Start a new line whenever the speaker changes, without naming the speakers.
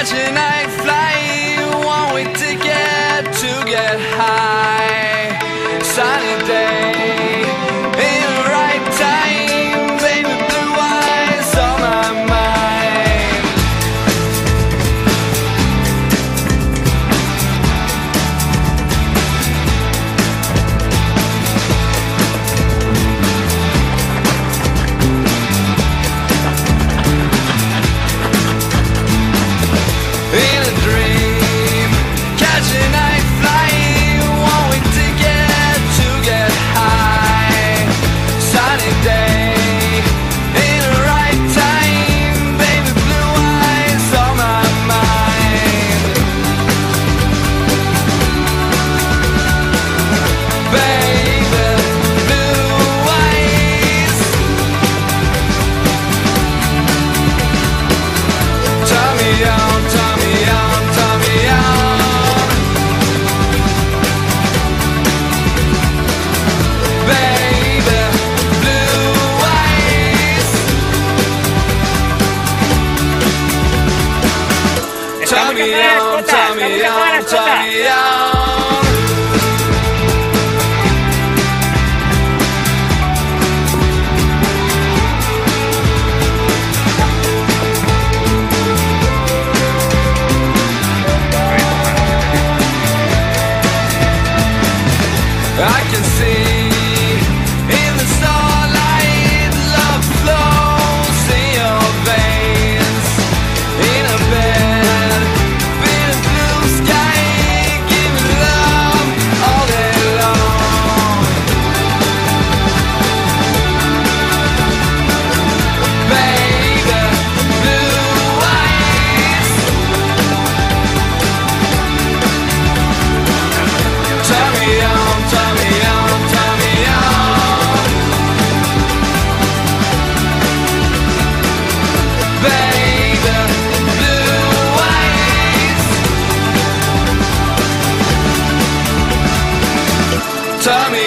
catch a night flight, one way ticket to get high. Sunny day, in the right time, baby, blue eyes on my mind. In a dream, catch a night flight, one way ticket to get high. Sunny day, in the right time, baby, blue eyes on my mind. Baby, blue eyes. Turn me on, turn me on, turn me on. Baby, blue eyes. Turn me on, turn me on, turn me on. I can see in the starlight, love flows in your veins. In a bed, in a blue sky, give me love all day long. Baby, blue eyes. Turn me on, turn me on, turn me on. Baby, blue eyes. Turn me